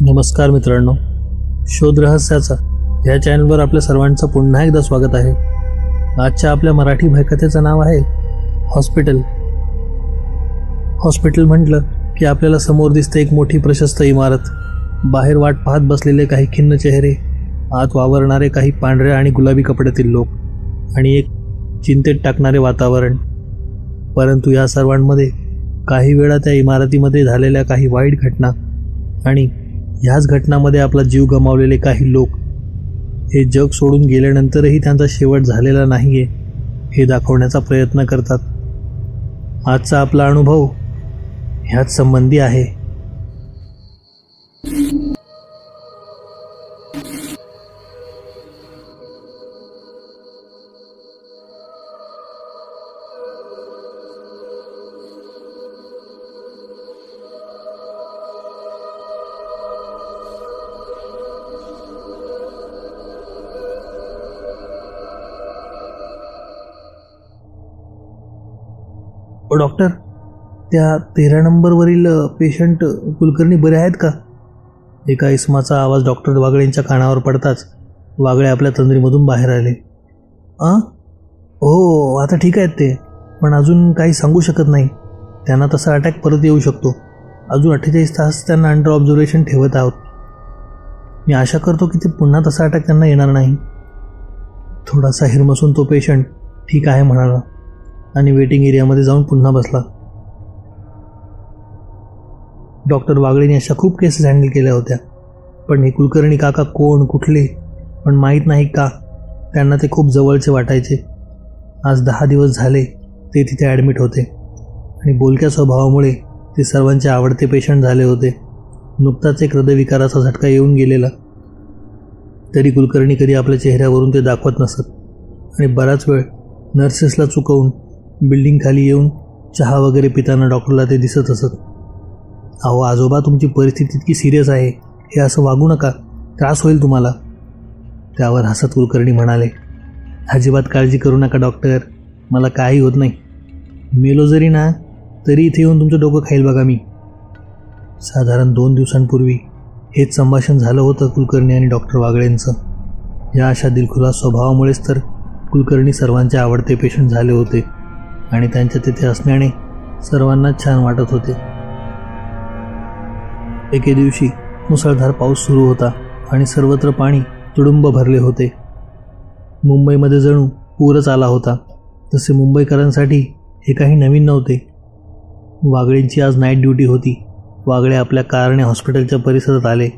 नमस्कार मित्रांनो, शोध रहस्याचा या चॅनलवर आपल्या सर्वांचं पुन्हा एकदा स्वागत आहे. आजच्या आपल्या मराठी भयकथेचं नाव आहे हॉस्पिटल. हॉस्पिटल म्हटलं की आपल्याला समोर दिसते एक मोठी प्रशस्त इमारत, बाहेर वाट पाहत बसलेले काही खिन्न चेहरे, आत वावरणारे काही पांढऱ्या आणि गुलाबी कपड्यातील लोक आणि एक चिंतेत टाकणारे वातावरण. परंतु या सर्वांमध्ये काही वेळा त्या इमारतीमध्ये झालेल्या काही वाईट घटना आणि ह्याच घटनांमध्ये आपला जीव गमावलेले काही लोक हे जग सोडून गेल्यानंतरही त्यांचा शेवट झालेला नाहीये हे दाखवण्याचा प्रयत्न करतात. आजचा आपला अनुभव ह्याच संबंधी आहे. डॉक्टर, त्या 13 नंबरवरील पेशंट कुलकर्णी बरे आहेत का? एका इसमाचा आवाज डॉक्टर वागळेंच्या कानावर पडताच वागळे आपल्या तंद्रीमधून बाहेर आले. हो, आता ठीक आहेत ते, पण अजून काही सांगू शकत नाही. त्यांना तसा अटॅक परत येऊ शकतो. अजून 48 तास त्यांना अंडर ऑब्झर्वेशन ठेवत आहोत. मी आशा करतो की ते पुन्हा तसा अटॅक त्यांना येणार नाही. थोडासा हिरमसून तो पेशंट ठीक आहे म्हणाला आणि वेटिंग एरियामध्ये जाऊन पुन्हा बसला. डॉक्टर वागळेंनी अशा खूप केसेस हँडल केल्या होत्या, पण हे कुलकर्णी काका कोण, कुठले पण माहीत नाही का त्यांना ते खूप जवळचे वाटायचे. आज 10 दिवस झाले ते तिथे ॲडमिट होते आणि बोलक्या स्वभावामुळे ते सर्वांचे आवडते पेशंट झाले होते. नुकताच एक हृदयविकाराचा झटका येऊन गेलेला, तरी कुलकर्णी कधी आपल्या चेहऱ्यावरून ते दाखवत नसत आणि बराच वेळ नर्सेसला चुकवून बिल्डिंग खाली येऊन चहा वगैरे पिताना डॉक्टरला ते दिसत असत. अहो आजोबा, तुमची परिस्थिती इतकी सिरियस आहे, हे असं वागू नका, त्रास होईल तुम्हाला. त्यावर हसत कुलकर्णी म्हणाले, अजिबात काळजी करू नका डॉक्टर, मला काही होत नाही. मेलो जरी ना तरी इथे येऊन तुमचं डोकं खाईल बघा मी. साधारण 2 दिवसांपूर्वी हेच संभाषण झालं होतं कुलकर्णी आणि डॉक्टर वागळेंचं. या अशा दिलखुलास स्वभावामुळेच तर कुलकर्णी सर्वांचे आवडते पेशंट झाले होते आणि त्यांच्या तिथे असण्याने सर्वांनाच छान वाटत होते. एके दिवशी मुसळधार पाऊस सुरू होता आणि सर्वत्र पाणी तुडुंब भरले होते. मुंबईमध्ये जणू पूरच आला होता. तसे मुंबईकरांसाठी हे काही नवीन नव्हते. वागळेंची आज नाईट ड्युटी होती. वागळे आपल्या कारने हॉस्पिटलच्या परिसरात आले.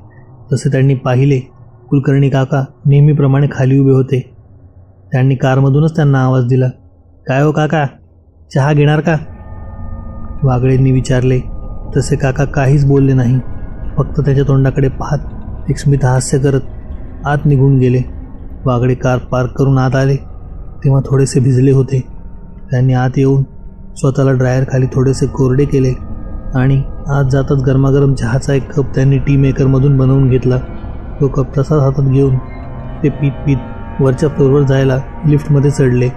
तसे त्यांनी पाहिले कुलकर्णी काका नेहमीप्रमाणे खाली उभे होते. त्यांनी कारमधूनच त्यांना आवाज दिला, काय हो काका, चहा घेणार का? वागळेंनी विचारले. तसे काका काहीच बोलले नाही, फक्त त्याच्या तोंडाकडे पाहत एक स्मित हास्य करत आत निघून गेले. वागळे कार पार्क करून आत आले तेव्हा थोडेसे भिजले होते. त्यांनी आत येऊन स्वतःला ड्रायरखाली थोडेसे कोरडे केले आणि आत जाताच गरमागरम चहाचा एक कप त्यांनी टी मेकरमधून बनवून घेतला. तो कप तसाच हातात घेऊन ते पीत पीत वरच्या फ्लोअरवर जायला लिफ्टमध्ये चढले.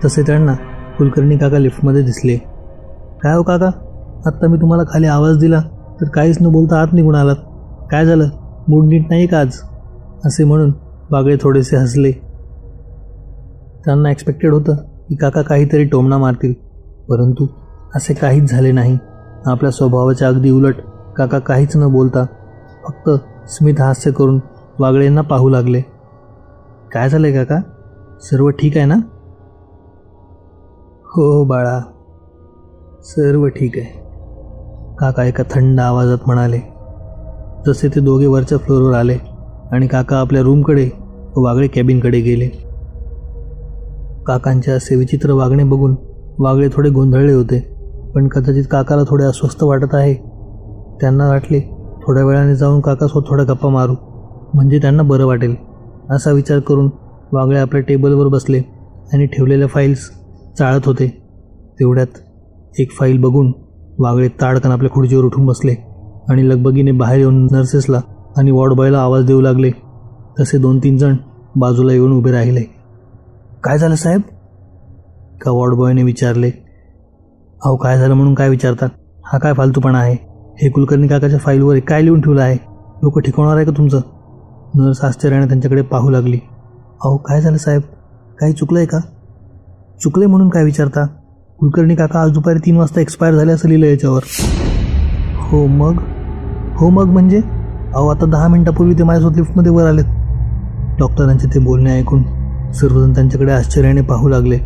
तसे त्यांना कुलकर्णी काका लिफ्टमध्ये दिसले. काय हो काका, आत्ता मी तुम्हाला खाली आवाज दिला तर काहीच न बोलता आत निघून आलात. काय झालं, मूड नीट नाही का आज? असे म्हणून वागळे थोडेसे हसले. त्यांना एक्सपेक्टेड होतं की काका काहीतरी टोमणा मारतील, परंतु असे काहीच झाले नाही. आपल्या स्वभावाच्या अगदी उलट काका काहीच न बोलता फक्त स्मित हास्य करून वागळेंना पाहू लागले. काय झालंय काका, सर्व ठीक आहे ना? हो बाळा, सर्व ठीक आहे, काका एका थंड आवाजात म्हणाले. जसे ते दोघे वरच्या फ्लोअरवर आले आणि काका आपल्या रूमकडे व वागळे कॅबिनकडे गेले. काकांचे असे विचित्र वागणे बघून वागळे थोडे गोंधळले होते, पण कदाचित काकाला थोडे अस्वस्थ वाटत आहे. त्यांना वाटले थोड्या वेळाने जाऊन काकासोबत थोड्या गप्पा मारू, म्हणजे त्यांना बरं वाटेल. असा विचार करून वागळे आपल्या टेबलवर बसले आणि ठेवलेल्या फाईल्स चाळत होते. तेवढ्यात एक फाईल बघून वागळे ताडकन आपल्या खुर्चीवर उठून बसले आणि लगबगीने बाहेर येऊन नर्सेसला आणि वॉर्ड बॉयला आवाज देऊ लागले. तसे 2-3 जण बाजूला येऊन उभे राहिले. काय झालं साहेब? का वॉर्ड बॉयने विचारले. अहो काय झालं म्हणून काय विचारतात, हा काय फालतूपणा आहे. हे कुलकर्णी काकाच्या फाईलवर काय लिहून ठेवलं आहे? डोकं ठिकवणार आहे का तुमचं? नर्स आश्चर्याने त्यांच्याकडे पाहू लागली. अहो काय झालं साहेब? काही चुकलं आहे का? चुकले म्हणून काय विचारता? कुलकर्णी काका आज दुपारी 3 वाजता एक्सपायर झाले असं लिहिलं याच्यावर. हो मग म्हणजे? अहो आता 10 मिनिटापूर्वी ते माझ्यासोबत लिफ्टमध्ये वर आलेत. डॉक्टरांचे ते बोलणे ऐकून सर्वजण त्यांच्याकडे आश्चर्याने पाहू लागले.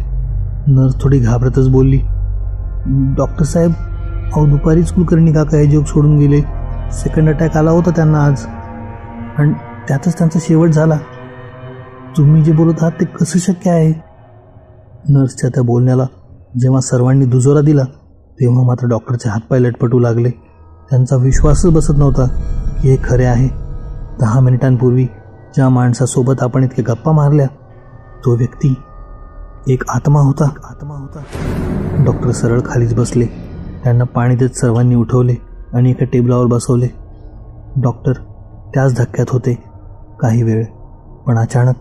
नर्स थोडी घाबरतच बोलली, डॉक्टर साहेब, अहो दुपारीच कुलकर्णी काका हे जग सोडून गेले. सेकंड अटॅक आला होता त्यांना आज, आणि त्यातच त्यांचा शेवट झाला. तुम्ही जे बोलत आहात ते कसं शक्य आहे? नर्सच्या त्या बोलण्याला जेव्हा सर्वांनी दुजोरा दिला तेव्हा मात्र डॉक्टरचे हातपाय लटपटू लागले. त्यांचा विश्वासच बसत नव्हता की हे खरे आहे. 10 मिनिटांपूर्वी ज्या माणसासोबत आपण इतके गप्पा मारल्या तो व्यक्ती एक आत्मा होता. डॉक्टर सरळ खालीच बसले. त्यांना पाणी देत सर्वांनी उठवले आणि एका टेबलावर बसवले. डॉक्टर त्याच धक्क्यात होते काही वेळ, पण अचानक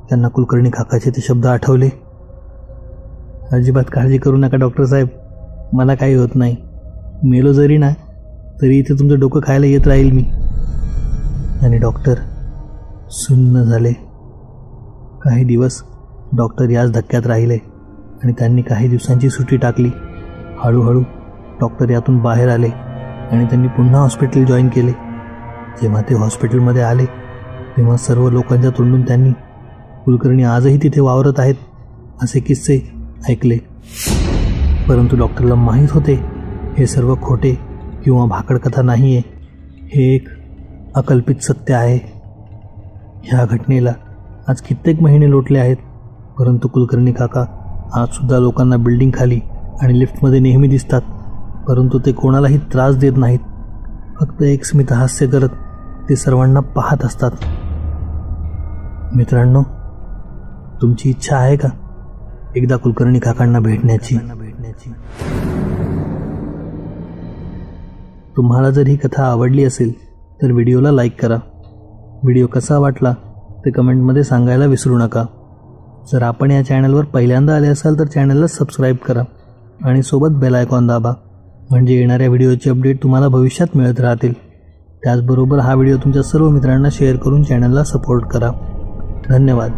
त्यांना कुलकर्णी काकाचे ते शब्द आठवले. अजिबात काळजी करू नका डॉक्टर साहेब, मला काही होत नाही. मेलो जरी ना तरी इथे तुमचं डोकं खायला येत राहील मी. आणि डॉक्टर सुन्न झाले. काही दिवस डॉक्टर याच धक्क्यात राहिले आणि त्यांनी काही दिवसांची सुट्टी टाकली. हळूहळू डॉक्टर यातून बाहेर आले आणि त्यांनी पुन्हा हॉस्पिटल जॉईन केले. जेव्हा ते हॉस्पिटलमध्ये आले तेव्हा सर्व लोकांच्या तोंडून त्यांनी कुलकर्णी आजही तिथे वावरत आहेत असे किस्से ऐकले. परंतु डॉक्टरला माहीत होते हे सर्व खोटे किंवा भाकड कथा नाही आहे, हे एक अकल्पित सत्य आहे. ह्या घटनेला आज कित्येक महिने लोटले आहेत, परंतु कुलकर्णी काका आजसुद्धा लोकांना बिल्डिंग खाली आणि लिफ्टमध्ये नेहमी दिसतात. परंतु ते कोणालाही त्रास देत नाहीत. फक्त एक स्मितहास्य करत ते सर्वांना पाहत असतात. मित्रांनो, तुमची इच्छा आहे का एकदा कुलकर्णी काकांना भेटण्याची? तुम्हाला जर ही कथा आवडली असेल तर व्हिडिओला लाईक करा. व्हिडिओ कसा वाटला ते कमेंटमध्ये सांगायला विसरू नका. जर आपण या चॅनलवर पहिल्यांदा आले असाल तर चॅनलला सबस्क्राईब करा आणि सोबत बेल आयकॉन दाबा, म्हणजे येणाऱ्या व्हिडिओचे अपडेट तुम्हाला भविष्यात मिळत राहतील. त्याचबरोबर हा व्हिडिओ तुमच्या सर्व मित्रांना शेअर करून चॅनलला सपोर्ट करा. धन्यवाद.